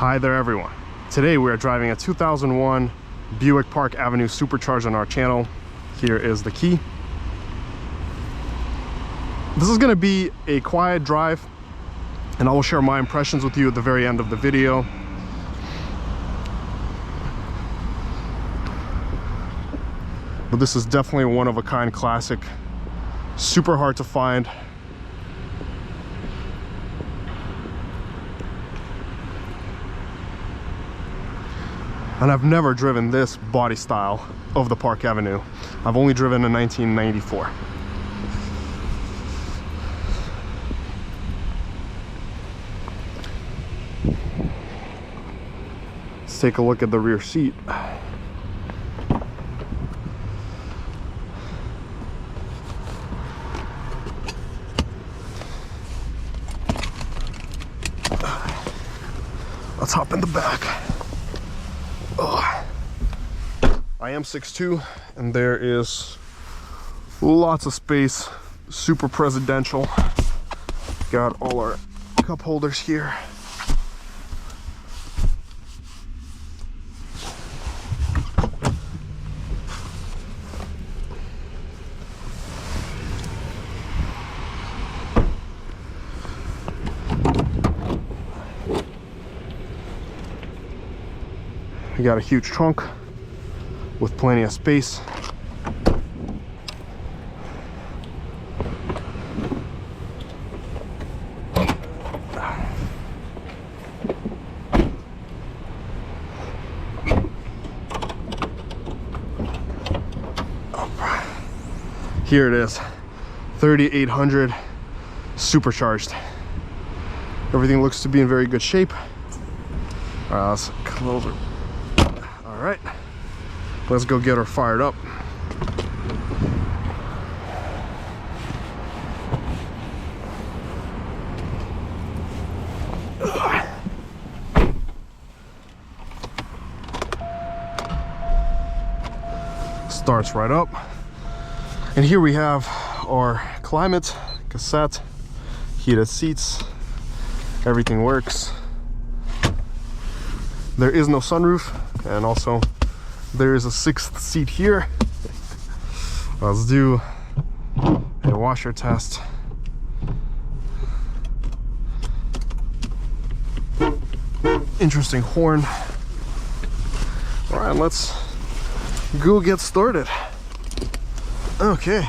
Hi there everyone. Today we are driving a 2001 Buick Park Avenue Supercharged on our channel. Here is the key. This is going to be a quiet drive and I will share my impressions with you at the very end of the video. But this is definitely a one-of-a-kind classic. Super hard to find. And I've never driven this body style of the Park Avenue. I've only driven a 1994. Let's take a look at the rear seat. Let's hop in the back. I am 6'2", and there is lots of space, super presidential. Got all our cup holders here. We got a huge trunk with plenty of space. Here it is, 3800 supercharged. Everything looks to be in very good shape. All right, let's close it. All right, let's go get her fired up. Starts right up. And here we have our climate, cassette, heated seats, everything works. There is no sunroof, and also there is a 6th seat here. Let's do a washer test. Interesting horn. All right, let's go get started. Okay.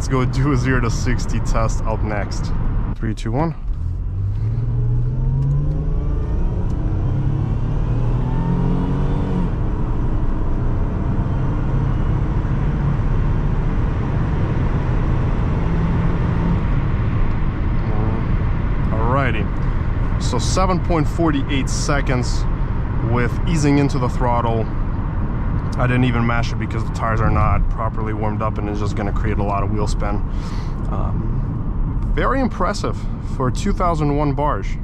let's go do a 0 to 60 test up next. 3, 2, 1. So 7.48 seconds with easing into the throttle. I didn't even mash it because the tires are not properly warmed up and it's just going to create a lot of wheel spin. Very impressive for a 2001 barge.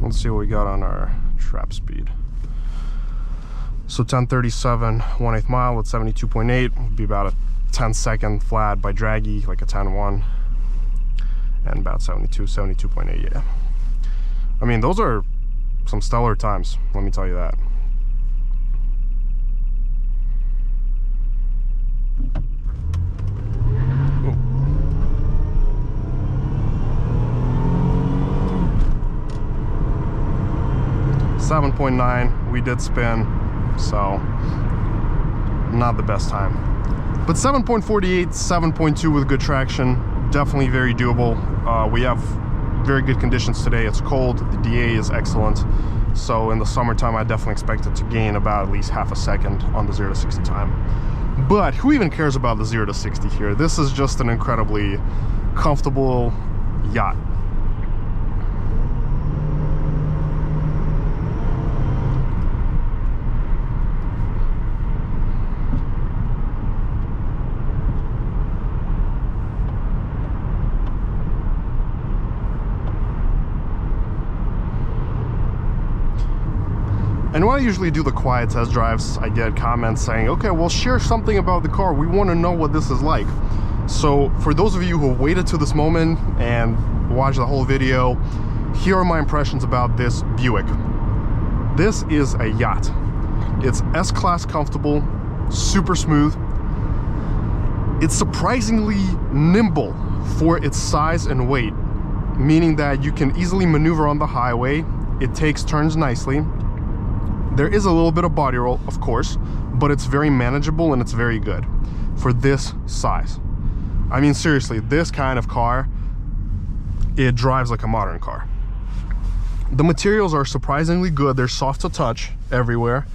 Let's see what we got on our trap speed. So 1037 1/8 mile with 72.8 would be about a 10-second flat by draggy, like a 10-1, and about 72.8. Yeah, I mean, those are some stellar times, let me tell you that. Ooh. 7.9, we did spin, so not the best time. But 7.48, 7.2 with good traction, definitely very doable. We have very good conditions today. It's cold, the DA is excellent, so in the summertime I definitely expect it to gain about at least half a second on the 0 to 60 time. But who even cares about the 0 to 60 here? This is just an incredibly comfortable yacht. And when I usually do the quiet test drives, I get comments saying, okay, well, share something about the car. We want to know what this is like. So for those of you who waited to this moment and watched the whole video, here are my impressions about this Buick. This is a yacht. It's S-Class comfortable, super smooth. It's surprisingly nimble for its size and weight, meaning that you can easily maneuver on the highway. It takes turns nicely. There is a little bit of body roll, of course, but it's very manageable and it's very good for this size. I mean, seriously, this kind of car, it drives like a modern car. The materials are surprisingly good. They're soft to touch everywhere.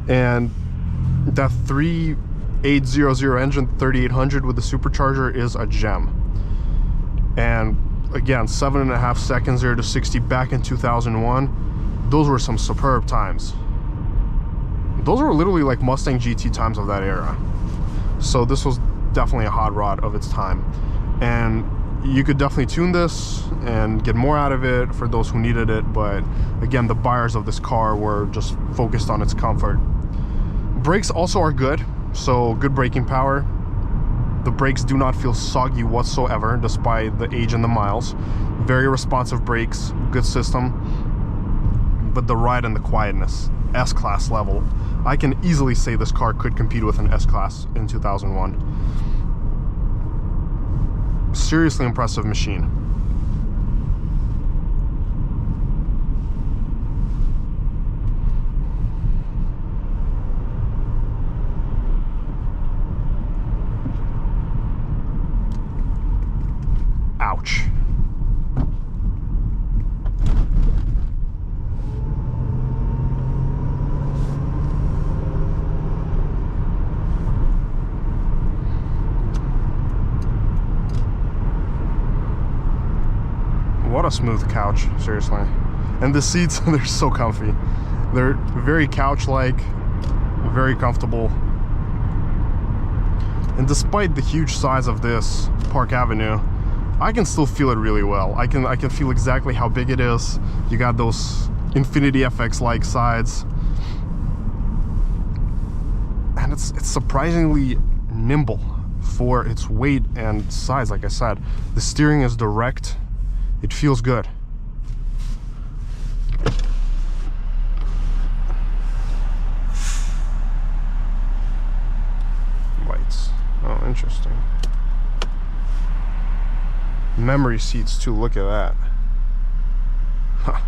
And that 3800 engine, 3800 with the supercharger, is a gem. And again, 7.5 seconds 0 to 60 back in 2001. Those were some superb times. Those were literally like Mustang GT times of that era. So this was definitely a hot rod of its time. And you could definitely tune this and get more out of it for those who needed it. But again, the buyers of this car were just focused on its comfort. Brakes also are good, so good braking power. The brakes do not feel soggy whatsoever, despite the age and the miles. Very responsive brakes, good system. But the ride and the quietness, S-Class level. I can easily say this car could compete with an S-Class in 2001. Seriously impressive machine. Ouch. What a smooth couch, seriously. And the seats, they're so comfy. They're very couch-like, very comfortable. And despite the huge size of this Park Avenue, I can still feel it really well. I can feel exactly how big it is. You got those Infinity FX-like sides. And it's surprisingly nimble for its weight and size. Like I said, the steering is direct. It feels good. Lights. Oh, interesting. Memory seats too, look at that. Huh.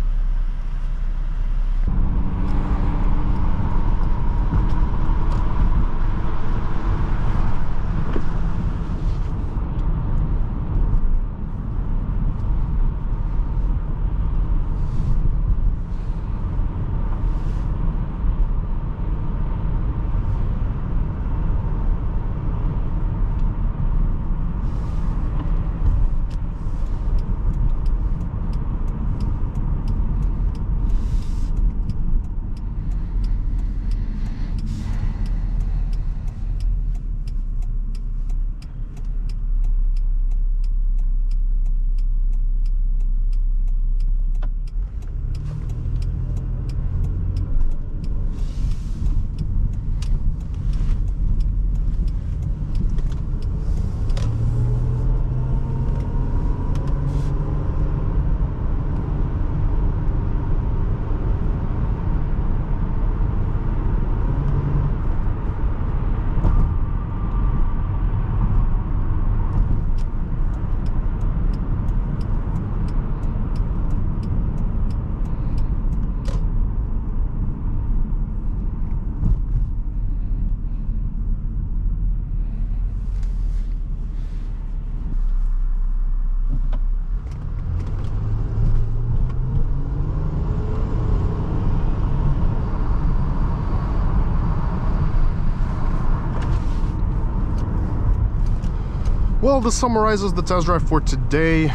Well, this summarizes the test drive for today.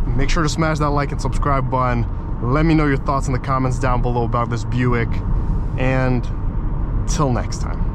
Make sure to smash that like and subscribe button. Let me know your thoughts in the comments down below about this Buick. And till next time.